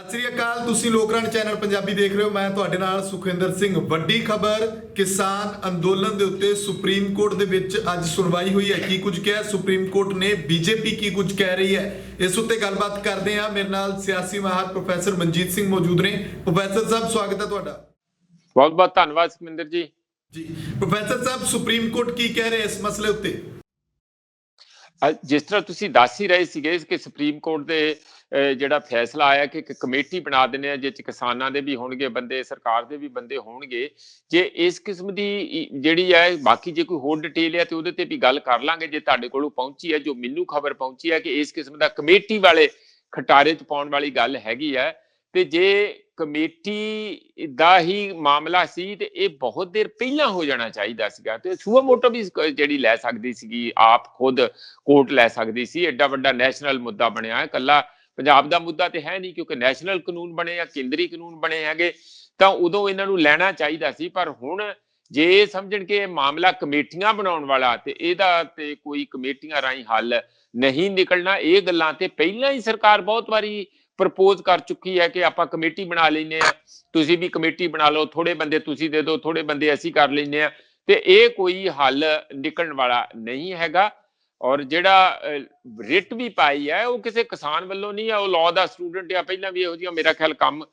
ਸਤਿ ਸ੍ਰੀ ਅਕਾਲ। ਤੁਸੀਂ ਲੋਕਰਾਣ ਚੈਨਲ ਪੰਜਾਬੀ ਦੇਖ ਰਹੇ ਹੋ। ਮੈਂ ਤੁਹਾਡੇ ਨਾਲ ਸੁਖਵਿੰਦਰ ਸਿੰਘ। ਵੱਡੀ ਖਬਰ ਕਿਸਾਨ ਅੰਦੋਲਨ ਦੇ ਉੱਤੇ ਸੁਪਰੀਮ ਕੋਰਟ ਦੇ ਵਿੱਚ ਅੱਜ ਸੁਣਵਾਈ ਹੋਈ ਹੈ। ਕੀ ਕੁਝ ਕਿਹਾ ਸੁਪਰੀਮ ਕੋਰਟ ਨੇ, ਬੀਜੇਪੀ ਕੀ ਕੁਝ ਕਹਿ ਰਹੀ ਹੈ, ਇਸ ਉੱਤੇ ਗੱਲਬਾਤ ਕਰਦੇ ਹਾਂ। ਮੇਰੇ ਨਾਲ ਸਿਆਸੀ ਮਾਹਰ ਪ੍ਰੋਫੈਸਰ ਮਨਜੀਤ ਸਿੰਘ ਮੌਜੂਦ ਨੇ। ਪ੍ਰੋਫੈਸਰ ਸਾਹਿਬ ਸਵਾਗਤ ਹੈ ਤੁਹਾਡਾ। ਬਹੁਤ ਬਹੁਤ ਧੰਨਵਾਦ ਸੁਖਵਿੰਦਰ ਜੀ। ਪ੍ਰੋਫੈਸਰ ਸਾਹਿਬ, ਸੁਪਰੀਮ ਕੋਰਟ ਕੀ ਕਹਿ ਰਿਹਾ ਇਸ ਮਸਲੇ ਉੱਤੇ? ਜਿਸ ਤਰ੍ਹਾਂ ਤੁਸੀਂ ਦੱਸ ਹੀ ਰਹੇ ਸੀਗੇ ਕਿ ਸੁਪਰੀਮ ਕੋਰਟ ਦੇ ਜਿਹੜਾ ਫੈਸਲਾ ਆਇਆ ਕਿ ਇੱਕ ਕਮੇਟੀ ਬਣਾ ਦਿੰਦੇ ਆ, ਜਿਸ 'ਚ ਕਿਸਾਨਾਂ ਦੇ ਵੀ ਹੋਣਗੇ ਬੰਦੇ, ਸਰਕਾਰ ਦੇ ਵੀ ਬੰਦੇ ਹੋਣਗੇ। ਜੇ ਇਸ ਕਿਸਮ ਦੀ ਜਿਹੜੀ ਹੈ, ਬਾਕੀ ਜੇ ਕੋਈ ਹੋਰ ਡਿਟੇਲ ਹੈ ਤੇ ਉਹਦੇ ਤੇ ਵੀ ਗੱਲ ਕਰ ਲਾਂਗੇ ਜੇ ਤੁਹਾਡੇ ਕੋਲੋਂ ਪਹੁੰਚੀ ਹੈ। ਜੋ ਮੈਨੂੰ ਖਬਰ ਪਹੁੰਚੀ ਹੈ ਕਿ ਇਸ ਕਿਸਮ ਦਾ ਕਮੇਟੀ ਵਾਲੇ ਖਟਾਰੇ 'ਚ ਪਾਉਣ ਵਾਲੀ ਗੱਲ ਹੈਗੀ ਹੈ। ਤੇ ਜੇ ਕਮੇਟੀ ਦਾ ਹੀ ਮਾਮਲਾ ਸੀ ਤੇ ਇਹ ਬਹੁਤ ਦੇਰ ਪਹਿਲਾਂ ਹੋ ਜਾਣਾ ਚਾਹੀਦਾ ਸੀਗਾ ਤੇ ਸੂਆ ਮੋਟੋ ਵੀ ਜਿਹੜੀ ਲੈ ਸਕਦੀ ਸੀਗੀ, ਆਪ ਖੁਦ ਕੋਰਟ ਲੈ ਸਕਦੀ ਸੀ। ਐਡਾ ਵੱਡਾ ਨੈਸ਼ਨਲ ਮੁੱਦਾ ਬਣਿਆ ਹੈ, ਇਕੱਲਾ ਪੰਜਾਬ ਦਾ ਮੁੱਦਾ ਤੇ ਹੈ ਨਹੀਂ, ਕਿਉਂਕਿ ਨੈਸ਼ਨਲ ਕਾਨੂੰਨ ਬਣੇ ਆ, ਕੇਂਦਰੀ ਕਾਨੂੰਨ ਬਣੇ ਹੈਗੇ, ਤਾਂ ਉਦੋਂ ਇਹਨਾਂ ਨੂੰ ਲੈਣਾ ਚਾਹੀਦਾ ਸੀ। ਪਰ ਹੁਣ ਜੇ ਇਹ ਸਮਝਣ ਕਿ ਇਹ ਮਾਮਲਾ ਕਮੇਟੀਆਂ ਬਣਾਉਣ ਵਾਲਾ ਤੇ ਇਹਦਾ ਤੇ ਕੋਈ ਕਮੇਟੀਆਂ ਰਾਹੀਂ ਹੱਲ ਨਹੀਂ ਨਿਕਲਣਾ, ਇਹ ਗੱਲਾਂ ਤੇ ਪਹਿਲਾਂ ਹੀ ਸਰਕਾਰ ਬਹੁਤ ਵਾਰੀ ਪ੍ਰਪੋਜ਼ ਕਰ ਚੁੱਕੀ ਹੈ ਕਿ ਆਪਾਂ ਕਮੇਟੀ ਬਣਾ ਲੈਂਦੇ ਆ, ਤੁਸੀਂ ਵੀ ਕਮੇਟੀ ਬਣਾ ਲਓ, ਥੋੜੇ ਬੰਦੇ ਤੁਸੀਂ ਦੇ ਦਿਓ, ਥੋੜੇ ਬੰਦੇ ਅਸੀਂ ਕਰ ਲੈਂਦੇ ਆ, ਤੇ ਇਹ ਕੋਈ ਹੱਲ ਨਿਕਲਣ ਵਾਲਾ ਨਹੀਂ ਹੈਗਾ। ਔਰ ਜਿਹੜਾ ਰਿਟ ਵੀ ਪਾਈ ਹੈ ਉਹ ਕਿਸੇ ਕਿਸਾਨ ਵੱਲੋਂ ਨਹੀਂ ਆ, ਉਹ ਲਾਅ ਦਾ ਸਟੂਡੈਂਟ ਆ। ਪਹਿਲਾਂ ਵੀ ਇਹੋ ਜਿਹਾ ਮੇਰਾ ਖਿਆਲ ਕੰਮ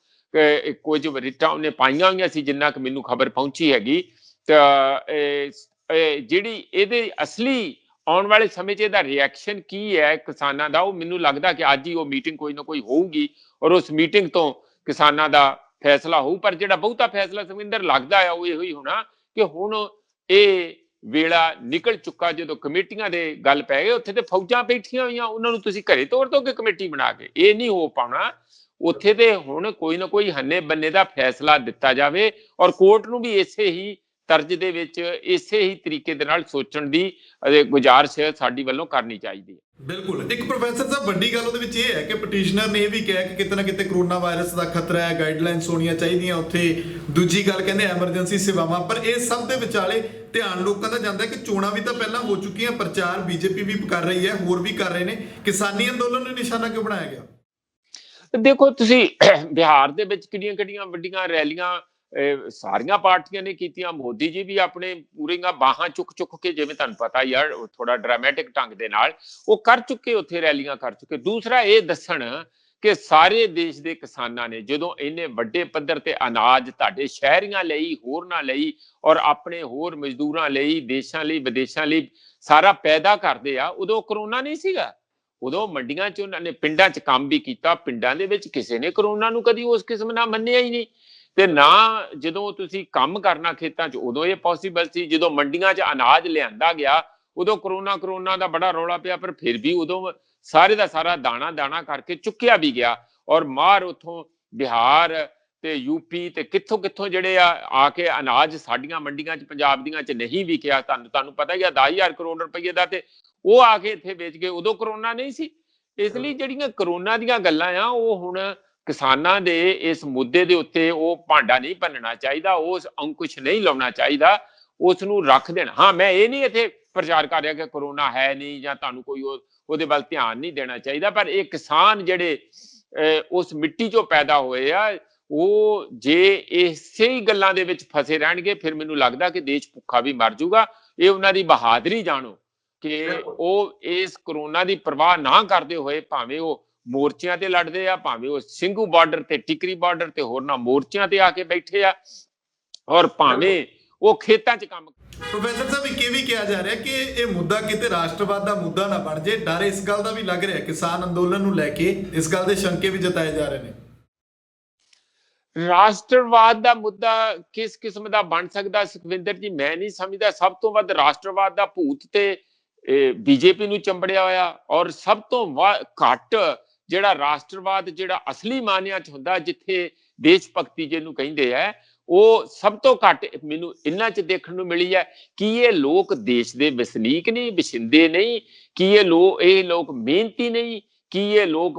ਕੁਝ ਰਿਟਾਂ ਉਹਨੇ ਪਾਈਆਂ ਹੋਈਆਂ ਸੀ, ਜਿੰਨਾ ਕਿ ਮੈਨੂੰ ਖਬਰ ਪਹੁੰਚੀ ਹੈਗੀ। ਤਾਂ ਜਿਹੜੀ ਇਹਦੇ ਅਸਲੀ ਆਉਣ ਵਾਲੇ ਸਮੇਂ 'ਚ ਇਹਦਾ ਰਿਐਕਸ਼ਨ ਕੀ ਹੈ ਕਿਸਾਨਾਂ ਦਾ, ਉਹ ਮੈਨੂੰ ਲੱਗਦਾ ਕਿ ਅੱਜ ਹੀ ਉਹ ਮੀਟਿੰਗ ਕੋਈ ਨਾ ਕੋਈ ਹੋਊਗੀ ਔਰ ਉਸ ਮੀਟਿੰਗ ਤੋਂ ਕਿਸਾਨਾਂ ਦਾ ਫੈਸਲਾ ਹੋਊ। ਪਰ ਜਿਹੜਾ ਬਹੁਤਾ ਫੈਸਲਾ ਸੁਖਵਿੰਦਰ ਲੱਗਦਾ ਆ ਉਹ ਇਹੋ ਹੀ ਹੋਣਾ ਕਿ ਹੁਣ ਇਹ ਵੇਲਾ ਨਿਕਲ ਚੁੱਕਾ, ਜਦੋਂ ਕਮੇਟੀਆਂ ਦੇ ਗੱਲ ਪੈ ਗਏ। ਉੱਥੇ ਤੇ ਫੌਜਾਂ ਬੈਠੀਆਂ ਹੋਈਆਂ, ਉਹਨਾਂ ਨੂੰ ਤੁਸੀਂ ਘਰੇ ਤੋੜ ਦੋਗੇ ਕਮੇਟੀ ਬਣਾ ਕੇ, ਇਹ ਨਹੀਂ ਹੋ ਪਾਉਣਾ। ਉੱਥੇ ਤੇ ਹੁਣ ਕੋਈ ਨਾ ਕੋਈ ਹੰਨੇ ਬੰਨੇ ਦਾ ਫੈਸਲਾ ਦਿੱਤਾ ਜਾਵੇ ਔਰ ਕੋਰਟ ਨੂੰ ਵੀ ਇਸੇ ਹੀ ਤਰਜ ਦੇ ਵਿੱਚ, ਇਸੇ ਹੀ ਤਰੀਕੇ ਦੇ ਨਾਲ ਸੋਚਣ ਦੀ ਗੁਜ਼ਾਰਿਸ਼ ਸਾਡੀ ਵੱਲੋਂ ਕਰਨੀ ਚਾਹੀਦੀ ਹੈ। ਬਿਲਕੁਲ। ਇੱਕ ਪ੍ਰੋਫੈਸਰ ਸਾਹਿਬ, ਵੱਡੀ ਗੱਲ ਉਹਦੇ ਵਿੱਚ ਇਹ ਹੈ ਕਿ ਪਟੀਸ਼ਨਰ ਨੇ ਇਹ ਵੀ ਕਿਹਾ ਕਿ ਕਿਤੇ ਨਾ ਕਿਤੇ ਕਰੋਨਾ ਵਾਇਰਸ ਦਾ ਖਤਰਾ ਹੈ, ਗਾਈਡਲਾਈਨਸ ਹੋਣੀਆਂ ਚਾਹੀਦੀਆਂ ਉੱਥੇ। ਦੂਜੀ ਗੱਲ ਕਹਿੰਦੇ ਐਮਰਜੈਂਸੀ ਸੇਵਾਵਾਂ। ਪਰ ਇਹ ਸਭ ਦੇ ਵਿਚਾਲੇ ਧਿਆਨ ਲੋਕਾਂ ਦਾ ਜਾਂਦਾ ਕਿ ਚੋਣਾਂ ਵੀ ਤਾਂ ਪਹਿਲਾਂ ਹੋ ਚੁੱਕੀਆਂ, ਪ੍ਰਚਾਰ ਬੀਜੇਪੀ ਵੀ ਕਰ ਰਹੀ ਹੈ, ਹੋਰ ਵੀ ਕਰ ਰਹੇ ਨੇ। ਕਿਸਾਨੀ ਅੰਦੋਲਨ ਨੂੰ ਨਿਸ਼ਾਨਾ ਕਿਉਂ ਬਣਾਇਆ ਗਿਆ? ਦੇਖੋ ਤੁਸੀਂ ਬਿਹਾਰ ਦੇ ਵਿੱਚ ਕਿੰਨੀਆਂ ਵੱਡੀਆਂ ਰੈਲੀਆਂ ਸਾਰੀਆਂ ਪਾਰਟੀਆਂ ਨੇ ਕੀਤੀਆਂ। ਮੋਦੀ ਜੀ ਵੀ ਆਪਣੇ ਪੂਰੀਆਂ ਬਾਹਾਂ ਚੁੱਕ ਕੇ, ਜਿਵੇਂ ਤੁਹਾਨੂੰ ਪਤਾ ਯਾਰ, ਥੋੜਾ ਡਰਾਮੈਟਿਕ ਢੰਗ ਦੇ ਨਾਲ ਉਹ ਕਰ ਚੁੱਕੇ, ਉੱਥੇ ਰੈਲੀਆਂ ਕਰ ਚੁੱਕੇ। ਦੂਸਰਾ ਇਹ ਦੱਸਣ ਕਿ ਸਾਰੇ ਦੇਸ਼ ਦੇ ਕਿਸਾਨਾਂ ਨੇ ਜਦੋਂ ਇੰਨੇ ਵੱਡੇ ਪੱਧਰ ਤੇ ਅਨਾਜ ਤੁਹਾਡੇ ਸ਼ਹਿਰੀਆਂ ਲਈ, ਹੋਰਨਾਂ ਲਈ ਔਰ ਆਪਣੇ ਹੋਰ ਮਜ਼ਦੂਰਾਂ ਲਈ, ਦੇਸ਼ਾਂ ਲਈ, ਵਿਦੇਸ਼ਾਂ ਲਈ ਸਾਰਾ ਪੈਦਾ ਕਰਦੇ ਆ, ਉਦੋਂ ਕਰੋਨਾ ਨਹੀਂ ਸੀਗਾ। ਉਦੋਂ ਮੰਡੀਆਂ 'ਚ ਉਹਨਾਂ ਨੇ, ਪਿੰਡਾਂ 'ਚ ਕੰਮ ਵੀ ਕੀਤਾ। ਪਿੰਡਾਂ ਦੇ ਵਿੱਚ ਕਿਸੇ ਨੇ ਕਰੋਨਾ ਨੂੰ ਕਦੀ ਉਸ ਕਿਸਮ ਨਾਲ ਮੰਨਿਆ ਹੀ ਨਹੀਂ। ਤੇ ਨਾ ਜਦੋਂ ਤੁਸੀਂ ਕੰਮ ਕਰਨਾ ਖੇਤਾਂ 'ਚ, ਉਦੋਂ ਇਹ ਪੋਸੀਬਲ ਸੀ। ਜਦੋਂ ਮੰਡੀਆਂ 'ਚ ਅਨਾਜ ਲਿਆਂਦਾ ਗਿਆ ਉਦੋਂ ਕਰੋਨਾ ਦਾ ਬੜਾ ਰੌਲਾ ਪਿਆ, ਪਰ ਫਿਰ ਵੀ ਉਦੋਂ ਸਾਰੇ ਦਾ ਸਾਰਾ ਦਾਣਾ ਕਰਕੇ ਚੁੱਕਿਆ ਵੀ ਗਿਆ। ਔਰ ਮਾਰ ਉੱਥੋਂ ਬਿਹਾਰ ਤੇ ਯੂਪੀ ਤੇ ਕਿੱਥੋਂ ਜਿਹੜੇ ਆ ਕੇ ਅਨਾਜ ਸਾਡੀਆਂ ਮੰਡੀਆਂ 'ਚ, ਪੰਜਾਬ ਦੀਆਂ 'ਚ ਨਹੀਂ ਵਿਕਿਆ। ਤੁਹਾਨੂੰ ਪਤਾ ਹੀ ਆ, 10,000 ਕਰੋੜ ਰੁਪਏ ਦਾ ਤੇ ਉਹ ਆ ਕੇ ਇੱਥੇ ਵੇਚ ਗਏ। ਉਦੋਂ ਕਰੋਨਾ ਨਹੀਂ ਸੀ। ਇਸ ਲਈ ਜਿਹੜੀਆਂ ਕਰੋਨਾ ਦੀਆਂ ਗੱਲਾਂ ਆ, ਉਹ ਹੁਣ ਕਿਸਾਨਾਂ ਦੇ ਇਸ ਮੁੱਦੇ ਦੇ ਉੱਤੇ ਉਹ ਭਾਂਡਾ ਨਹੀਂ ਭੰਨਣਾ ਚਾਹੀਦਾ, ਉਸ ਅੰਕੁਸ਼ ਨਹੀਂ ਲਾਉਣਾ ਚਾਹੀਦਾ, ਉਸ ਨੂੰ ਰੱਖ ਦੇਣਾ। ਹਾਂ, ਮੈਂ ਇਹ ਨਹੀਂ ਇੱਥੇ ਪ੍ਰਚਾਰ ਕਰ ਰਿਹਾ ਕਿ ਕਰੋਨਾ ਹੈ ਨਹੀਂ ਜਾਂ ਤੁਹਾਨੂੰ ਕੋਈ ਉਹਦੇ ਵੱਲ ਧਿਆਨ ਨਹੀਂ ਦੇਣਾ ਚਾਹੀਦਾ। ਪਰ ਇਹ ਕਿਸਾਨ ਜਿਹੜੇ ਉਸ ਮਿੱਟੀ 'ਚੋਂ ਪੈਦਾ ਹੋਏ ਆ, ਉਹ ਜੇ ਇਸੇ ਹੀ ਗੱਲਾਂ ਦੇ ਵਿੱਚ ਫਸੇ ਰਹਿਣਗੇ, ਫਿਰ ਮੈਨੂੰ ਲੱਗਦਾ ਕਿ ਦੇਸ਼ ਭੁੱਖਾ ਵੀ ਮਰ ਜਾਊਗਾ। ਇਹ ਉਹਨਾਂ ਦੀ ਬਹਾਦਰੀ ਜਾਣੋ ਕਿ ਉਹ ਇਸ ਕਰੋਨਾ ਦੀ ਪਰਵਾਹ ਨਾ ਕਰਦੇ ਹੋਏ, ਭਾਵੇਂ ਉਹ ਮੋਰਚਿਆਂ ਤੇ ਲੜਦੇ ਆ, ਭਾਵੇਂ ਉਹ ਸਿੰਘੂ ਬਾਰਡਰ ਤੇ, ਟਿਕਰੀ ਬਾਰਡਰ ਤੇ ਹੋਰਨਾਂ ਮੋਰਚਿਆਂ ਤੇ ਆ ਕੇ ਬੈਠੇ ਆ, ਔਰ ਭਾਵੇਂ ਉਹ ਖੇਤਾਂ 'ਚ ਕੰਮ। ਪ੍ਰੋਫੈਸਰ ਸਾਹਿਬ, ਇਹ ਵੀ ਕਿਹਾ ਜਾ ਰਿਹਾ ਕਿ ਇਹ ਮੁੱਦਾ ਕਿਤੇ ਰਾਸ਼ਟਰਵਾਦ ਦਾ ਮੁੱਦਾ ਨਾ ਬਣ ਜੇ। ਡਰ ਇਸ ਗੱਲ ਦਾ ਵੀ ਲੱਗ ਰਿਹਾ ਕਿਸਾਨ ਅੰਦੋਲਨ ਨੂੰ ਲੈ ਕੇ, ਇਸ ਗੱਲ ਦੇ ਸ਼ੰਕੇ ਵੀ ਜਤਾਏ ਜਾ ਰਹੇ ਨੇ। ਰਾਸ਼ਟਰਵਾਦ ਦਾ ਮੁੱਦਾ ਕਿਸ ਕਿਸਮ ਦਾ ਬਣ ਸਕਦਾ ਸੁਖਵਿੰਦਰ ਜੀ, ਮੈਂ ਨਹੀਂ ਸਮਝਦਾ। ਸਭ ਤੋਂ ਵੱਧ ਰਾਸ਼ਟਰਵਾਦ ਦਾ ਭੂਤ ਤੇ ਬੀਜੇਪੀ ਨੂੰ ਚੰਬੜਿਆ ਹੋਇਆ, ਔਰ ਸਭ ਤੋਂ ਘੱਟ ਜਿਹੜਾ ਰਾਸ਼ਟਰਵਾਦ, ਜਿਹੜਾ ਅਸਲੀ ਮਾਨਿਆਂ 'ਚ ਹੁੰਦਾ, ਜਿੱਥੇ ਦੇਸ਼ ਭਗਤੀ ਜਿਹਨੂੰ ਕਹਿੰਦੇ ਆ, ਉਹ ਸਭ ਤੋਂ ਘੱਟ ਮੈਨੂੰ ਇਹਨਾਂ 'ਚ ਦੇਖਣ ਨੂੰ ਮਿਲੀ ਹੈ। ਕਿ ਇਹ ਲੋਕ ਦੇਸ਼ ਦੇ ਵਸਨੀਕ ਨਹੀਂ, ਵਸਿੰਦੇ ਨਹੀਂ? ਕਿ ਇਹ ਲੋਕ ਮਿਹਨਤੀ ਨਹੀਂ? ਕਿ ਇਹ ਲੋਕ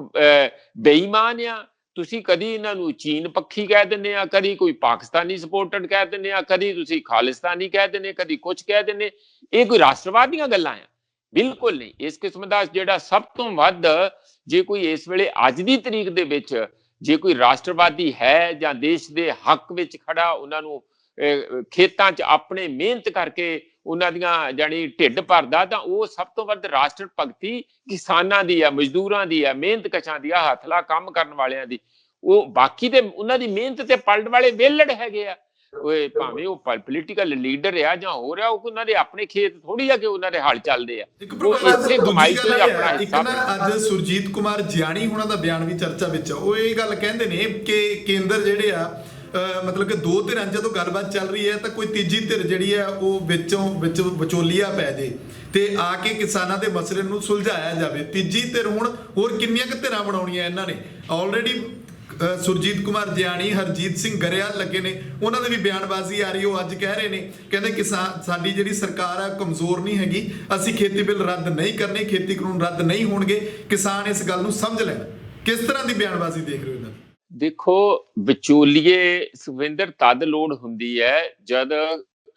ਬੇਈਮਾਨ ਆ? ਤੁਸੀਂ ਕਦੀ ਇਹਨਾਂ ਨੂੰ ਚੀਨ ਪੱਖੀ ਕਹਿ ਦਿੰਦੇ ਆ, ਕਦੀ ਕੋਈ ਪਾਕਿਸਤਾਨੀ ਸਪੋਰਟਡ ਕਹਿ ਦਿੰਦੇ ਆ, ਕਦੀ ਤੁਸੀਂ ਖਾਲਿਸਤਾਨੀ ਕਹਿ ਦਿੰਦੇ, ਕਦੀ ਕੁਝ ਕਹਿ ਦਿੰਦੇ। ਇਹ ਕੋਈ ਰਾਸ਼ਟਰਵਾਦ ਦੀਆਂ ਗੱਲਾਂ ਆ? ਬਿਲਕੁਲ ਨਹੀਂ। ਇਸ ਕਿਸਮ ਦਾ ਜਿਹੜਾ ਸਭ ਤੋਂ ਵੱਧ, ਜੇ ਕੋਈ ਇਸ ਵੇਲੇ ਅੱਜ ਦੀ ਤਰੀਕ ਦੇ ਵਿੱਚ ਜੇ ਕੋਈ ਰਾਸ਼ਟਰਵਾਦੀ ਹੈ ਜਾਂ ਦੇਸ਼ ਦੇ ਹੱਕ ਵਿੱਚ ਖੜਾ, ਉਹਨਾਂ ਨੂੰ ਖੇਤਾਂ 'ਚ ਆਪਣੇ ਮਿਹਨਤ ਕਰਕੇ ਉਹਨਾਂ ਦੀਆਂ ਜਾਣੀ ਢਿੱਡ ਭਰਦਾ, ਤਾਂ ਉਹ ਸਭ ਤੋਂ ਵੱਧ ਰਾਸ਼ਟਰ ਭਗਤੀ ਕਿਸਾਨਾਂ ਦੀ ਆ, ਮਜ਼ਦੂਰਾਂ ਦੀ ਆ, ਮਿਹਨਤਕਸ਼ਾਂ ਦੀ ਆ, ਹੱਥਲਾ ਕੰਮ ਕਰਨ ਵਾਲਿਆਂ ਦੀ। ਉਹ ਬਾਕੀ ਤੇ ਉਹਨਾਂ ਦੀ ਮਿਹਨਤ ਤੇ ਪਲਟ ਵਾਲੇ ਵਿਹਲੜ ਹੈਗੇ ਆ। ਭਾਵੇਂ ਉਹ ਪੋਲੀਟੀਕਲ ਲੀਡਰ ਆ ਜਾਂ ਹੋ ਰਿਹਾ, ਉਹ ਉਹਨਾਂ ਦੇ ਆਪਣੇ ਖੇਤ ਥੋੜੀ ਆ ਕਿ ਉਹਨਾਂ ਦੇ ਹਲ ਚੱਲਦੇ ਆ। ਉਹ ਇਸੇ ਕਮਾਈ ਤੋਂ ਹੀ ਆਪਣਾ ਹਿੱਸਾ। ਅੱਜ ਸੁਰਜੀਤ ਕੁਮਾਰ ਜਿਆਣੀ ਉਹਨਾਂ ਦਾ ਬਿਆਨ ਵੀ ਚਰਚਾ ਵਿੱਚ ਆ। ਉਹ ਇਹ ਗੱਲ ਕਹਿੰਦੇ ਨੇ ਕਿ ਕੇਂਦਰ ਜਿਹੜੇ ਆ ਮਤਲਬ ਕਿ ਦੋ ਧਿਰਾਂ ਜਦੋਂ ਗੱਲਬਾਤ ਚੱਲ ਰਹੀ ਹੈ ਤਾਂ ਕੋਈ ਤੀਜੀ ਧਿਰ ਜਿਹੜੀ ਹੈ ਉਹ ਵਿੱਚ ਵਿਚੋਲੀਆ ਪੈ ਜੇ ਤੇ ਆ ਕੇ ਕਿਸਾਨਾਂ ਦੇ ਮਸਲੇ ਨੂੰ ਸੁਲਝਾਇਆ ਜਾਵੇ। ਤੀਜੀ ਧਿਰ ਹੁਣ ਹੋਰ ਕਿੰਨੀਆਂ ਕੁ ਧਿਰਾਂ ਬਣਾਉਣੀਆਂ ਇਹਨਾਂ ਨੇ? ਆਲਰੇਡੀ ਸੁਰਜੀਤ ਕੁਮਾਰ ਜਿਆਣੀ, ਹਰਜੀਤ ਸਿੰਘ ਗਰੇਵਾਲ ਲੱਗੇ ਨੇ, ਉਹਨਾਂ ਦੇ ਵੀ ਬਿਆਨਬਾਜ਼ੀ ਆ ਰਹੀ। ਉਹ ਅੱਜ ਕਹਿ ਰਹੇ ਨੇ, ਕਹਿੰਦੇ ਕਿਸਾਨ ਸਾਡੀ ਜਿਹੜੀ ਸਰਕਾਰ ਆ ਕਮਜ਼ੋਰ ਨਹੀਂ ਹੈਗੀ, ਅਸੀਂ ਖੇਤੀ ਬਿੱਲ ਰੱਦ ਨਹੀਂ ਕਰਨੇ, ਖੇਤੀ ਕਾਨੂੰਨ ਰੱਦ ਨਹੀਂ ਹੋਣਗੇ, ਕਿਸਾਨ ਇਸ ਗੱਲ ਨੂੰ ਸਮਝ ਲੈਣ। ਕਿਸ ਤਰ੍ਹਾਂ ਦੀ ਬਿਆਨਬਾਜ਼ੀ ਦੇਖ ਰਹੇ ਹੋ ਇਹਨਾਂ ਦੀ? ਦੇਖੋ, ਵਿਚੋਲੀਏ ਸੁਖਵਿੰਦਰ ਤਦ ਲੋੜ ਹੁੰਦੀ ਹੈ ਜਦ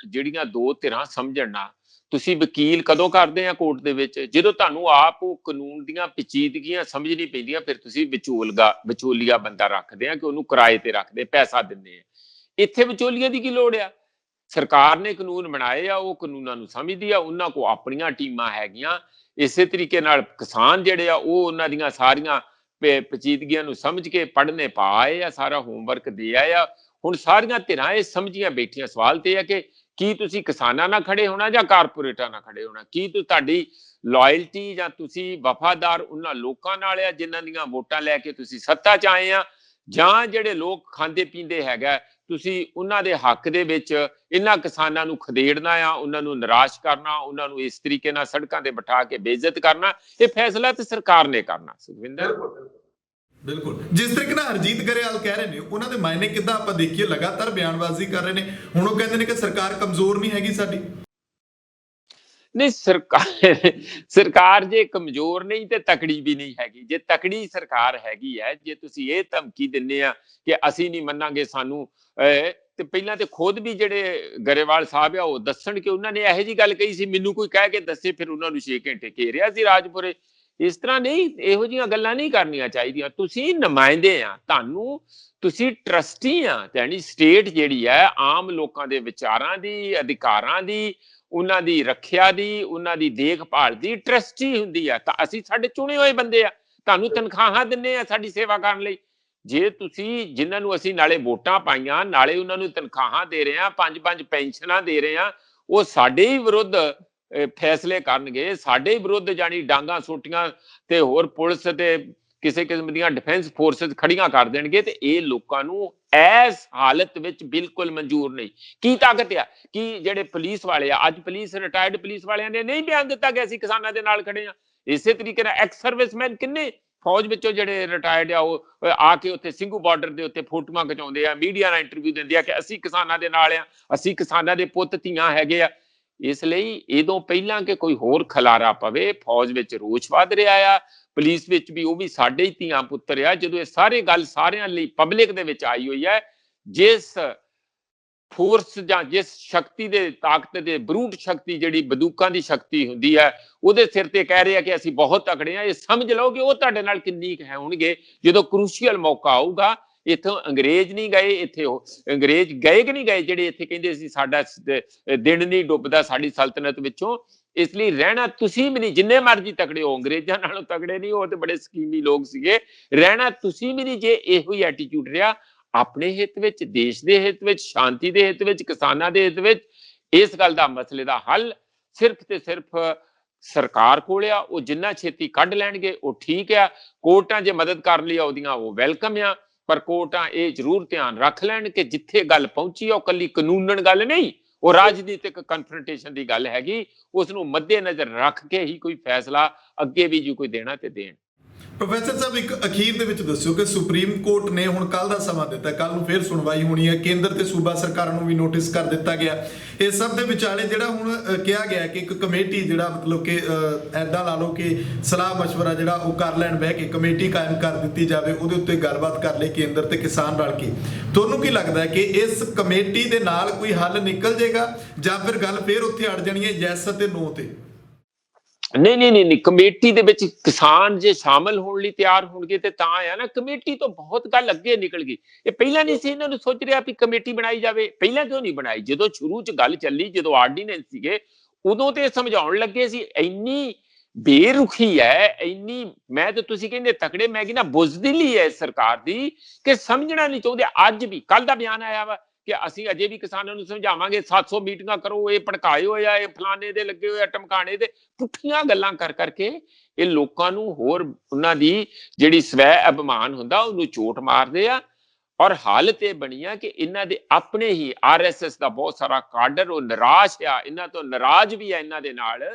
ਜਿਹੜੀਆਂ ਦੋ ਧਿਰਾਂ ਸਮਝਣ ਨਾ। ਤੁਸੀਂ ਵਕੀਲ ਕਦੋਂ ਕਰਦੇ ਆ ਕੋਰਟ ਦੇ ਵਿੱਚ? ਜਦੋਂ ਤੁਹਾਨੂੰ ਆਪ ਉਹ ਕਾਨੂੰਨ ਦੀਆਂ ਪੇਚੀਦਗੀਆਂ ਸਮਝਣੀ ਪੈਂਦੀਆਂ, ਫਿਰ ਤੁਸੀਂ ਵਿਚੋਲੀਆ ਬੰਦਾ ਰੱਖਦੇ ਆ ਕਿ ਉਹਨੂੰ ਕਿਰਾਏ ਤੇ ਰੱਖਦੇ, ਪੈਸਾ ਦਿੰਦੇ ਆ। ਇੱਥੇ ਵਿਚੋਲੀਏ ਦੀ ਕੀ ਲੋੜ ਆ? ਸਰਕਾਰ ਨੇ ਕਾਨੂੰਨ ਬਣਾਏ ਆ, ਉਹ ਕਾਨੂੰਨਾਂ ਨੂੰ ਸਮਝਦੀ ਆ, ਉਹਨਾਂ ਕੋਲ ਆਪਣੀਆਂ ਟੀਮਾਂ ਹੈਗੀਆਂ। ਇਸੇ ਤਰੀਕੇ ਨਾਲ ਕਿਸਾਨ ਜਿਹੜੇ ਆ ਉਹ ਉਹਨਾਂ ਦੀਆਂ ਸਾਰੀਆਂ ਪੇਚੀਦਗੀਆਂ ਨੂੰ ਸਮਝ ਕੇ ਪੜ੍ਹਨੇ ਪਾ ਆਏ ਆ, ਸਾਰਾ ਹੋਮਵਰਕ ਦੇ ਆਏ ਆ। ਹੁਣ ਸਾਰੀਆਂ ਧਿਰਾਂ ਇਹ ਸਮਝੀਆਂ ਬੈਠੀਆਂ। ਸਵਾਲ ਤੇ ਹੈ ਕਿ ਕੀ ਤੁਸੀਂ ਕਿਸਾਨਾਂ ਨਾਲ ਖੜੇ ਹੋਣਾ ਜਾਂ ਕਾਰਪੋਰੇਟਾਂ ਨਾਲ ਖੜੇ ਹੋਣਾ? ਕੀ ਤੁਹਾਡੀ ਲਾਇਲਟੀ ਜਾਂ ਤੁਸੀਂ ਵਫਾਦਾਰ ਉਹਨਾਂ ਲੋਕਾਂ ਨਾਲ ਆ ਜਿਨ੍ਹਾਂ ਦੀਆਂ ਵੋਟਾਂ ਲੈ ਕੇ ਤੁਸੀਂ ਸੱਤਾ 'ਚ ਆਏ ਆ, ਜਾਂ ਜਿਹੜੇ ਲੋਕ ਖਾਂਦੇ ਪੀਂਦੇ ਹੈਗਾ ਤੁਸੀਂ ਉਹਨਾਂ ਦੇ ਹੱਕ ਦੇ ਵਿੱਚ ਇਹਨਾਂ ਕਿਸਾਨਾਂ ਨੂੰ ਖਦੇੜਨਾ ਆ, ਉਹਨਾਂ ਨੂੰ ਨਿਰਾਸ਼ ਕਰਨਾ, ਉਹਨਾਂ ਨੂੰ ਇਸ ਤਰੀਕੇ ਨਾਲ ਸੜਕਾਂ ਤੇ ਬਿਠਾ ਕੇ ਬੇਇੱਜ਼ਤ ਕਰਨਾ? ਇਹ ਫੈਸਲਾ ਤੇ ਸਰਕਾਰ ਨੇ ਕਰਨਾ ਸੁਖਵਿੰਦਰ। ਬਿਲਕੁਲ। ਜਿਸ ਤਰੀਕੇ ਨਾਲ ਹਰਜੀਤ ਗਰੇਵਾਲ ਕਹਿ ਰਹੇ ਨੇ, ਉਹਨਾਂ ਦੇ ਮਾਇਨੇ ਕਿੱਦਾਂ ਆਪਾਂ ਦੇਖੀਏ? ਲਗਾਤਾਰ ਬਿਆਨਬਾਜ਼ੀ ਕਰ ਰਹੇ ਨੇ। ਹੁਣ ਉਹ ਕਹਿੰਦੇ ਨੇ ਕਿ ਸਰਕਾਰ ਕਮਜ਼ੋਰ ਨਹੀਂ ਹੈਗੀ ਸਾਡੀ। ਨਹੀਂ, ਸਰਕਾਰ ਜੇ ਕਮਜ਼ੋਰ ਨਹੀਂ ਤੇ ਤਕੜੀ ਵੀ ਨਹੀਂ ਹੈਗੀ। ਜੇ ਤਕੜੀ ਸਰਕਾਰ ਹੈਗੀ ਹੈ, ਜੇ ਤੁਸੀਂ ਇਹ ਧਮਕੀ ਦਿੰਦੇ ਆ ਕਿ ਅਸੀਂ ਨਹੀਂ ਮੰਨਾਂਗੇ ਸਾਨੂੰ, ਤੇ ਪਹਿਲਾਂ ਤੇ ਖੁਦ ਵੀ ਜਿਹੜੇ ਗਰੇਵਾਲ ਸਾਹਿਬ ਆ ਉਹ ਦੱਸਣ ਕਿ ਉਹਨਾਂ ਨੇ ਇਹੋ ਜਿਹੀ ਗੱਲ ਕਹੀ ਸੀ, ਮੈਨੂੰ ਕੋਈ ਕਹਿ ਕੇ ਦੱਸੇ, ਫਿਰ ਉਹਨਾਂ ਨੂੰ 6 ਘੰਟੇ ਘੇਰਿਆ ਸੀ ਰਾਜਪੁਰੇ। ਇਸ ਤਰ੍ਹਾਂ ਨਹੀਂ, ਇਹੋ ਜਿਹੀਆਂ ਗੱਲਾਂ ਨਹੀਂ ਕਰਨੀਆਂ ਚਾਹੀਦੀਆਂ। ਤੁਸੀਂ ਨੁਮਾਇੰਦੇ ਆ, ਤੁਹਾਨੂੰ ਤੁਸੀਂ ਟਰਸਟੀ ਆ, ਯਾਨੀ ਸਟੇਟ ਜਿਹੜੀ ਹੈ ਆਮ ਲੋਕਾਂ ਦੇ ਵਿਚਾਰਾਂ ਦੀ, ਅਧਿਕਾਰਾਂ ਦੀ, ਉਹਨਾਂ ਦੀ ਰੱਖਿਆ ਦੀ, ਉਹਨਾਂ ਦੀ ਦੇਖਭਾਲ ਦੀ ਟਰਸਟੀ ਹੁੰਦੀ ਆ। ਤਾਂ ਅਸੀਂ ਸਾਡੇ ਚੁਣੇ ਹੋਏ ਬੰਦੇ ਆ, ਤੁਹਾਨੂੰ ਤਨਖਾਹਾਂ ਦਿੰਨੇ ਆ ਸਾਡੀ ਸੇਵਾ ਕਰਨ ਲਈ। ਜੇ ਤੁਸੀਂ ਜਿਨ੍ਹਾਂ ਨੂੰ ਅਸੀਂ ਨਾਲੇ ਵੋਟਾਂ ਪਾਈਆਂ, ਨਾਲੇ ਉਹਨਾਂ ਨੂੰ ਤਨਖਾਹਾਂ ਦੇ ਰਹੇ ਆ, 5-5 ਪੈਨਸ਼ਨਾਂ ਦੇ ਰਹੇ ਆ, ਉਹ ਸਾਡੇ ਹੀ ਵਿਰੁੱਧ ਫੈਸਲੇ ਕਰਨਗੇ, ਸਾਡੇ ਵਿਰੁੱਧ ਜਾਨੀ ਡਾਂਗਾ ਸੋਟੀਆਂ ਤੇ ਹੋਰ ਪੁਲਿਸ ਤੇ ਕਿਸੇ ਕਿਸਮ ਦੀਆਂ ਡਿਫੈਂਸ ਫੋਰਸਸ ਖੜੀਆਂ ਕਰ ਦੇਣਗੇ, ਤੇ ਇਹ ਲੋਕਾਂ ਨੂੰ ਇਸ ਹਾਲਤ ਵਿੱਚ ਬਿਲਕੁਲ ਮਨਜ਼ੂਰ ਨਹੀਂ। ਕੀ ਤਾਕਤ ਆ ਕਿ ਜਿਹੜੇ ਪੁਲਿਸ ਵਾਲੇ ਆ, ਅੱਜ ਪੁਲਿਸ ਰਿਟਾਇਰਡ ਪੁਲਿਸ ਵਾਲਿਆਂ ਨੇ ਨਹੀਂ ਬਿਆਨ ਦਿੱਤਾ ਕਿ ਅਸੀਂ ਕਿਸਾਨਾਂ ਦੇ ਨਾਲ ਖੜੇ ਆ। ਇਸੇ ਤਰੀਕੇ ਨਾਲ ਐਕਸ ਸਰਵਿਸਮੈਨ ਕਿੰਨੇ ਫੌਜ ਵਿੱਚੋਂ ਜਿਹੜੇ ਰਿਟਾਇਰਡ ਆ, ਉਹ ਆ ਕੇ ਉੱਥੇ ਸਿੰਘੂ ਬਾਰਡਰ ਦੇ ਉੱਤੇ ਫੋਟੋਆਂ ਖਿਚਾਉਂਦੇ ਆ, ਮੀਡੀਆ ਨਾਲ ਇੰਟਰਵਿਊ ਦਿੰਦੇ ਆ ਕਿ ਅਸੀਂ ਕਿਸਾਨਾਂ ਦੇ ਨਾਲ ਆ, ਅਸੀਂ ਕਿਸਾਨਾਂ ਦੇ ਪੁੱਤ ਧੀਆਂ ਹੈਗੇ ਆ। ਇਸ ਲਈ ਇਹਦੋਂ ਪਹਿਲਾਂ ਕਿ ਕੋਈ ਹੋਰ ਖਲਾਰਾ ਪਵੇ, ਫੌਜ ਵਿੱਚ ਰੋਸ਼ ਵੱਧ ਰਿਹਾ ਆ, ਪੁਲਿਸ ਵਿੱਚ ਵੀ ਉਹ ਵੀ ਸਾਡੇ ਹੀ ਧੀਆਂ ਪੁੱਤਰ ਆ। ਜਦੋਂ ਇਹ ਸਾਰੇ ਗੱਲ ਸਾਰਿਆਂ ਲਈ ਪਬਲਿਕ ਦੇ ਵਿੱਚ ਆਈ ਹੋਈ ਹੈ, ਜਿਸ ਫੋਰਸ ਜਾਂ ਜਿਸ ਸ਼ਕਤੀ ਦੇ ਤਾਕਤ ਦੇ ਬਰੂਟ ਸ਼ਕਤੀ ਜਿਹੜੀ ਬੰਦੂਕਾਂ ਦੀ ਸ਼ਕਤੀ ਹੁੰਦੀ ਹੈ, ਉਹਦੇ ਸਿਰ ਤੇ ਕਹਿ ਰਹੇ ਆ ਕਿ ਅਸੀਂ ਬਹੁਤ ਤਕੜੇ ਆ, ਇਹ ਸਮਝ ਲਓ ਕਿ ਉਹ ਤੁਹਾਡੇ ਨਾਲ ਕਿੰਨੀ ਕੁ ਹੈ ਹੋਣਗੇ ਜਦੋਂ ਕ੍ਰੂਸ਼ੀਅਲ ਮੌਕਾ ਆਊਗਾ। ਇੱਥੋਂ ਅੰਗਰੇਜ਼ ਨਹੀਂ ਗਏ, ਇੱਥੇ ਉਹ ਅੰਗਰੇਜ਼ ਗਏ ਕਿ ਨਹੀਂ ਗਏ ਜਿਹੜੇ ਇੱਥੇ ਕਹਿੰਦੇ ਸੀ ਸਾਡਾ ਦਿਨ ਨਹੀਂ ਡੁੱਬਦਾ ਸਾਡੀ ਸਲਤਨਤ ਵਿੱਚੋਂ। ਇਸ ਲਈ ਰਹਿਣਾ ਤੁਸੀਂ ਵੀ ਨਹੀਂ, ਜਿੰਨੇ ਮਰਜ਼ੀ ਤਕੜੇ ਹੋ, ਅੰਗਰੇਜ਼ਾਂ ਨਾਲੋਂ ਤਕੜੇ ਨਹੀਂ, ਉਹ ਤੇ ਬੜੇ ਸਕੀਮੀ ਲੋਕ ਸੀਗੇ। ਰਹਿਣਾ ਤੁਸੀਂ ਵੀ ਨਹੀਂ ਜੇ ਇਹੋ ਹੀ ਐਟੀਟਿਊਡ ਰਿਹਾ ਆਪਣੇ ਹਿੱਤ ਵਿੱਚ, ਦੇਸ਼ ਦੇ ਹਿੱਤ ਵਿੱਚ, ਸ਼ਾਂਤੀ ਦੇ ਹਿੱਤ ਵਿੱਚ, ਕਿਸਾਨਾਂ ਦੇ ਹਿੱਤ ਵਿੱਚ। ਇਸ ਗੱਲ ਦਾ ਮਸਲੇ ਦਾ ਹੱਲ ਸਿਰਫ ਤੇ ਸਿਰਫ ਸਰਕਾਰ ਕੋਲ ਆ। ਉਹ ਜਿੰਨਾ ਛੇਤੀ ਕੱਢ ਲੈਣਗੇ ਉਹ ਠੀਕ ਆ। ਕੋਰਟਾਂ ਜੇ ਮਦਦ ਕਰ ਲਈ ਉਹਦੀਆਂ ਉਹ ਵੈਲਕਮ ਆ, ਪਰ ਕੋਰਟਾਂ ਇਹ ਜ਼ਰੂਰ ਧਿਆਨ ਰੱਖ ਲੈਣ ਕਿ ਜਿੱਥੇ ਗੱਲ ਪਹੁੰਚੀ ਆ ਉਹ ਕੱਲੀ ਕਾਨੂੰਨਨ ਗੱਲ ਨਹੀਂ, ਉਹ ਰਾਜਨੀਤਿਕ ਕਨਫਰੰਟੇਸ਼ਨ ਦੀ ਗੱਲ ਹੈਗੀ। ਉਸ ਨੂੰ ਮੱਦੇ ਨਜ਼ਰ ਰੱਖ ਕੇ ਹੀ ਕੋਈ ਫੈਸਲਾ ਅੱਗੇ ਵੀ ਜੋ ਕੋਈ ਦੇਣਾ ਤੇ ਦੇਣ। ਪ੍ਰੋਫੈਸਰ ਸਾਹਿਬ, ਇੱਕ ਅਖੀਰ ਦੇ ਵਿੱਚ ਦੱਸਿਓ ਕਿ ਸੁਪਰੀਮ ਕੋਰਟ ਨੇ ਹੁਣ ਕੱਲ ਦਾ ਸਮਾਂ ਦਿੱਤਾ, ਕੱਲ ਨੂੰ ਫਿਰ ਸੁਣਵਾਈ ਹੋਣੀ ਹੈ, ਕੇਂਦਰ ਤੇ ਸੂਬਾ ਸਰਕਾਰਾਂ ਨੂੰ ਵੀ ਨੋਟਿਸ ਕਰ ਦਿੱਤਾ ਗਿਆ। ਇਸ ਸਭ ਦੇ ਵਿਚਾਲੇ ਜਿਹੜਾ ਹੁਣ ਕਿਹਾ ਗਿਆ ਕਿ ਇੱਕ ਕਮੇਟੀ ਜਿਹੜਾ ਮਤਲਬ ਕਿ ਐਦਾਂ ਲਾ ਲਓ ਕਿ ਸਲਾਹ ਮਸ਼ਵਰਾ ਜਿਹੜਾ ਉਹ ਕਰ ਲੈਣ, ਬਹਿ ਕੇ ਕਮੇਟੀ ਕਾਇਮ ਕਰ ਦਿੱਤੀ ਜਾਵੇ, ਉਹਦੇ ਉੱਤੇ ਗੱਲਬਾਤ ਕਰ ਲਈ ਕੇਂਦਰ ਤੇ ਕਿਸਾਨ ਰਲ ਕੇ। ਤੁਹਾਨੂੰ ਕੀ ਲੱਗਦਾ ਹੈ ਕਿ ਇਸ ਕਮੇਟੀ ਦੇ ਨਾਲ ਕੋਈ ਹੱਲ ਨਿਕਲ ਜਾਏਗਾ ਜਾਂ ਫਿਰ ਗੱਲ ਫਿਰ ਉੱਥੇ ਅੜ ਜਾਣੀ ਹੈ ਯੈਸ ਅਤੇ ਨੋ ਤੇ? ਨਹੀਂ ਕਮੇਟੀ ਦੇ ਵਿੱਚ ਕਿਸਾਨ ਜੇ ਸ਼ਾਮਲ ਹੋਣ ਲਈ ਤਿਆਰ ਹੋਣਗੇ ਤੇ ਤਾਂ ਆ ਨਾ। ਕਮੇਟੀ ਤੋਂ ਬਹੁਤ ਗੱਲ ਅੱਗੇ ਨਿਕਲ ਗਈ। ਇਹ ਪਹਿਲਾਂ ਨਹੀਂ ਸੀ ਇਹਨਾਂ ਨੂੰ ਸੋਚ ਰਿਹਾ ਵੀ ਕਮੇਟੀ ਬਣਾਈ ਜਾਵੇ। ਪਹਿਲਾਂ ਕਿਉਂ ਨਹੀਂ ਬਣਾਈ? ਜਦੋਂ ਸ਼ੁਰੂ ਚ ਗੱਲ ਚੱਲੀ, ਜਦੋਂ ਆਰਡੀਨੈਂਸ ਸੀਗੇ, ਉਦੋਂ ਤੇ ਸਮਝਾਉਣ ਲੱਗੇ ਸੀ। ਇੰਨੀ ਬੇਰੁਖੀ ਹੈ, ਇੰਨੀ, ਮੈਂ ਤੇ ਤੁਸੀਂ ਕਹਿੰਦੇ ਤਕੜੇ, ਮੈਂ ਕਹਿੰਦਾ ਬੁਜ਼ਦਿਲੀ ਹੈ ਸਰਕਾਰ ਦੀ ਕਿ ਸਮਝਣਾ ਨਹੀਂ ਚਾਹੁੰਦੇ। ਅੱਜ ਵੀ ਕੱਲ ਦਾ ਬਿਆਨ ਆਇਆ ਵਾ ਕਿ ਅਸੀਂ ਅਜੇ ਵੀ ਕਿਸਾਨਾਂ ਨੂੰ ਸਮਝਾਵਾਂਗੇ, 700 ਮੀਟਿੰਗਾਂ ਕਰੋ, ਇਹ ਭੜਕਾਏ ਹੋਏ ਆ, ਇਹ ਫਲਾਣੇ ਦੇ ਲੱਗੇ ਹੋਏ ਆ, ਟਮਕਾਣੇ ਦੇ, ਪੁੱਠੀਆਂ ਗੱਲਾਂ ਕਰ ਕਰਕੇ ਇਹ ਲੋਕਾਂ ਨੂੰ ਹੋਰ ਉਹਨਾਂ ਦੀ ਜਿਹੜੀ ਸਵੈ ਅਭਿਮਾਨ ਹੁੰਦਾ ਉਹਨੂੰ ਚੋਟ ਮਾਰਦੇ ਆ। ਔਰ ਹਾਲਤ ਇਹ ਬਣੀ ਆ ਕਿ ਇਹਨਾਂ ਦੇ ਆਪਣੇ ਹੀ ਆਰਐਸਐਸ ਦਾ ਬਹੁਤ ਸਾਰਾ ਕਾਡਰ ਉਹ ਨਿਰਾਸ਼ ਆ, ਇਹਨਾਂ ਤੋਂ ਨਾਰਾਜ਼ ਵੀ ਆ ਇਹਨਾਂ ਦੇ ਨਾਲ।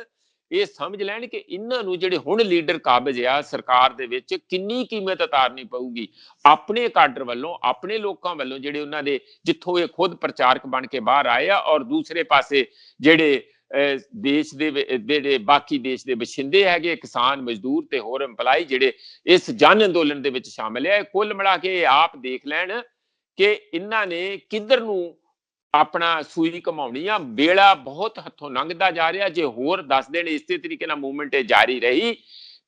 ਇਹ ਸਮਝ ਲੈਣ ਕਿ ਇਹਨਾਂ ਨੂੰ ਜਿਹੜੇ ਹੁਣ ਲੀਡਰ ਕਾਬਜ਼ ਆ ਸਰਕਾਰ ਦੇ ਵਿੱਚ, ਕਿੰਨੀ ਕੀਮਤ ਉਤਾਰਨੀ ਪਊਗੀ ਆਪਣੇ ਕਾਡਰ ਵੱਲੋਂ, ਆਪਣੇ ਲੋਕਾਂ ਵੱਲੋਂ, ਜਿਹੜੇ ਉਹਨਾਂ ਦੇ ਜਿੱਥੋਂ ਇਹ ਖੁਦ ਪ੍ਰਚਾਰਕ ਬਣ ਕੇ ਬਾਹਰ ਆਏ ਆ। ਔਰ ਦੂਸਰੇ ਪਾਸੇ ਜਿਹੜੇ ਦੇਸ਼ ਦੇ ਜਿਹੜੇ ਬਾਕੀ ਦੇਸ਼ ਦੇ ਵਸਿੰਦੇ ਹੈਗੇ, ਕਿਸਾਨ, ਮਜ਼ਦੂਰ ਤੇ ਹੋਰ ਇੰਪਲਾਈ ਜਿਹੜੇ ਇਸ ਜਨ ਅੰਦੋਲਨ ਦੇ ਵਿੱਚ ਸ਼ਾਮਲ ਹੈ। ਕੁੱਲ ਮਿਲਾ ਕੇ ਆਪ ਦੇਖ ਲੈਣ ਕਿ ਇਹਨਾਂ ਨੇ ਕਿੱਧਰ ਨੂੰ ਆਪਣਾ ਸੂਈ ਘਮਾਉਣੀ ਆ। ਵੇਲਾ ਬਹੁਤ ਹੱਥੋਂ ਲੰਘਦਾ ਜਾ ਰਿਹਾ। ਜੇ ਹੋਰ 10 ਦਿਨ ਇਸੇ ਤਰੀਕੇ ਨਾਲ ਮੂਵਮੈਂਟ ਜਾਰੀ ਰਹੀ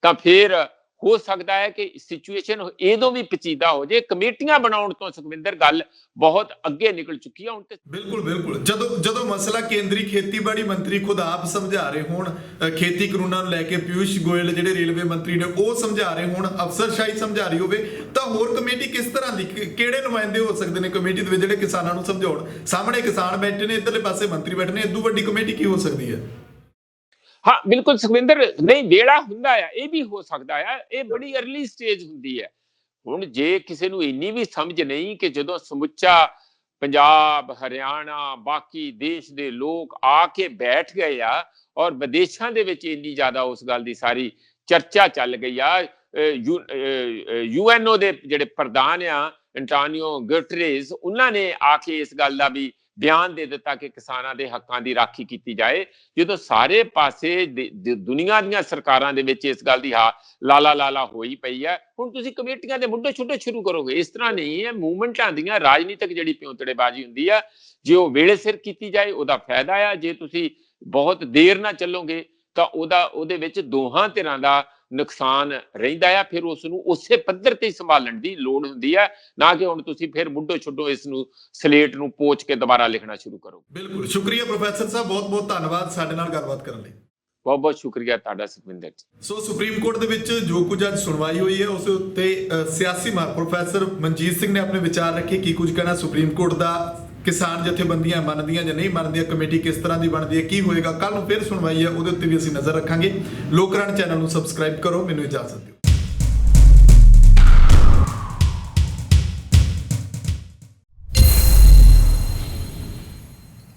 ਤਾਂ ਫਿਰ ਹੋ ਸਕਦਾ ਹੈ ਕਿ ਸਿਚੁਏਸ਼ਨ ਇਹਦੋਂ ਵੀ ਪਚੀਦਾ ਹੋ ਜੇ। ਕਮੇਟੀਆਂ ਬਣਾਉਣ ਤੋਂ ਸੁਖਵਿੰਦਰ ਗੱਲ ਬਹੁਤ ਅੱਗੇ ਨਿਕਲ ਚੁੱਕੀ ਹੈ ਹੁਣ ਤੇ। ਬਿਲਕੁਲ ਜਦੋਂ ਮਸਲਾ ਕੇਂਦਰੀ ਖੇਤੀਬਾੜੀ ਮੰਤਰੀ ਖੁਦ ਆਪ ਸਮਝਾ ਰਹੇ ਹੋਣ, ਖੇਤੀ ਕਾਨੂੰਨਾਂ ਨੂੰ ਲੈ ਕੇ ਪਿਊਸ਼ ਗੋਇਲ ਜਿਹੜੇ ਰੇਲਵੇ ਮੰਤਰੀ ਨੇ ਉਹ ਸਮਝਾ ਰਹੇ ਹੋਣ, ਅਫਸਰਸ਼ਾਹੀ ਸਮਝਾ ਰਹੀ ਹੋਵੇ, ਤਾਂ ਹੋਰ ਕਮੇਟੀ ਕਿਸ ਤਰ੍ਹਾਂ ਦੀ, ਕਿਹੜੇ ਨੁਮਾਇੰਦੇ ਹੋ ਸਕਦੇ ਨੇ ਕਮੇਟੀ ਦੇ ਵਿੱਚ ਜਿਹੜੇ ਕਿਸਾਨਾਂ ਨੂੰ ਸਮਝਾਉਣ? ਸਾਹਮਣੇ ਕਿਸਾਨ ਬੈਠੇ ਨੇ, ਇੱਧਰਲੇ ਪਾਸੇ ਮੰਤਰੀ ਬੈਠੇ ਨੇ, ਇਦੋਂ ਵੱਡੀ ਕਮੇਟੀ ਕੀ ਹੋ ਸਕਦੀ ਹੈ? ਹਾਂ ਬਿਲਕੁਲ ਸੁਖਵਿੰਦਰ, ਨਹੀਂ ਵੇਲਾ ਹੁੰਦਾ ਆ, ਇਹ ਵੀ ਹੋ ਸਕਦਾ ਆ। ਇਹ ਬੜੀ ਅਰਲੀ ਸਟੇਜ ਹੁੰਦੀ ਹੈ। ਹੁਣ ਜੇ ਕਿਸੇ ਨੂੰ ਇੰਨੀ ਵੀ ਸਮਝ ਨਹੀਂ ਕਿ ਜਦੋਂ ਸਮੁੱਚਾ ਪੰਜਾਬ, ਹਰਿਆਣਾ, ਬਾਕੀ ਦੇਸ਼ ਦੇ ਲੋਕ ਆ ਕੇ ਬੈਠ ਗਏ ਆ ਔਰ ਵਿਦੇਸ਼ਾਂ ਦੇ ਵਿੱਚ ਇੰਨੀ ਜ਼ਿਆਦਾ ਉਸ ਗੱਲ ਦੀ ਸਾਰੀ ਚਰਚਾ ਚੱਲ ਗਈ ਆ। ਯੂਐਨਓ ਦੇ ਜਿਹੜੇ ਪ੍ਰਧਾਨ ਆ ਐਂਟੋਨੀਓ ਗੁਟਰੇਸ, ਉਹਨਾਂ ਨੇ ਆ ਕੇ ਇਸ ਗੱਲ ਦਾ ਵੀ ਬਿਆਨ ਦੇ ਦਿੱਤਾ ਕਿ ਕਿਸਾਨਾਂ ਦੇ ਹੱਕਾਂ ਦੀ ਰਾਖੀ ਕੀਤੀ ਜਾਏ। ਜਦੋਂ ਸਾਰੇ ਪਾਸੇ ਦੁਨੀਆ ਦੀਆਂ ਸਰਕਾਰਾਂ ਦੇ ਵਿੱਚ ਇਸ ਗੱਲ ਦੀ ਲਾਲਾ ਹੋਈ ਪਈ ਹੈ, ਹੁਣ ਤੁਸੀਂ ਕਮੇਟੀਆਂ ਦੇ ਮੁੱਢੇ ਛੋਟੇ ਸ਼ੁਰੂ ਕਰੋਗੇ? ਇਸ ਤਰ੍ਹਾਂ ਨਹੀਂ ਹੈ। ਮੂਵਮੈਂਟਾਂ ਦੀਆਂ ਰਾਜਨੀਤਿਕ ਜਿਹੜੀ ਪਿਉਂਤੜੇਬਾਜ਼ੀ ਹੁੰਦੀ ਆ, ਜੇ ਉਹ ਵੇਲੇ ਸਿਰ ਕੀਤੀ ਜਾਏ ਉਹਦਾ ਫਾਇਦਾ ਆ। ਜੇ ਤੁਸੀਂ ਬਹੁਤ ਦੇਰ ਨਾਲ ਚੱਲੋਗੇ ਤਾਂ ਉਹਦੇ ਵਿੱਚ ਦੋਹਾਂ ਧਿਰਾਂ ਦਾ ਨੁਕਸਾਨ ਰਹਿੰਦਾ ਆ। ਫਿਰ ਉਸ ਨੂੰ ਉਸੇ ਪੱਧਰ ਤੇ ਸੰਭਾਲਣ ਦੀ ਲੋੜ ਹੁੰਦੀ ਹੈ, ਨਾ ਕਿ ਹੁਣ ਤੁਸੀਂ ਫਿਰ ਮੁੱਢੋਂ ਛੱਡੋ ਇਸ ਨੂੰ, ਸਲੇਟ ਨੂੰ ਪੋਚ ਕੇ ਦੁਬਾਰਾ ਲਿਖਣਾ ਸ਼ੁਰੂ ਕਰੋ। ਬਿਲਕੁਲ, ਸ਼ੁਕਰੀਆ ਪ੍ਰੋਫੈਸਰ ਸਾਹਿਬ, ਬਹੁਤ ਧੰਨਵਾਦ ਸਾਡੇ ਨਾਲ ਗੱਲਬਾਤ ਕਰਨ ਲਈ। ਬਹੁਤ ਸ਼ੁਕਰੀਆ ਤੁਹਾਡਾ ਸੁਖਵਿੰਦਰ ਜੀ। ਸੋ ਸੁਪਰੀਮ ਕੋਰਟ ਦੇ ਵਿੱਚ ਜੋ ਕੁਝ ਅੱਜ ਸੁਣਵਾਈ ਹੋਈ ਹੈ ਉਸ ਉੱਤੇ ਸਿਆਸੀ ਮਾਹਰ ਪ੍ਰੋਫੈਸਰ ਮਨਜੀਤ ਸਿੰਘ ਨੇ ਆਪਣੇ ਵਿਚਾਰ ਰੱਖੇ। ਕੀ ਕੁਝ ਕਹਿਣਾ ਸੁਪਰੀਮ ਕੋਰਟ ਦਾ, ਕਿਸਾਨ ਜਥੇਬੰਦੀਆਂ ਮੰਨਦੀਆਂ ਜਾਂ ਨਹੀਂ ਮੰਨਦੀਆਂ, ਕਮੇਟੀ ਕਿਸ ਤਰ੍ਹਾਂ ਦੀ ਬਣਦੀ ਹੈ, ਕੀ ਹੋਏਗਾ, ਕੱਲ ਨੂੰ ਫਿਰ ਸੁਣਵਾਈ ਹੈ, ਉਹਦੇ ਉੱਤੇ ਵੀ ਅਸੀਂ ਨਜ਼ਰ ਰੱਖਾਂਗੇ। ਲੋਕਰਾਣ ਚੈਨਲ ਨੂੰ ਸਬਸਕ੍ਰਾਈਬ ਕਰੋ। ਮੈਨੂੰ ਇਜਾਜ਼ਤ ਦਿਓ।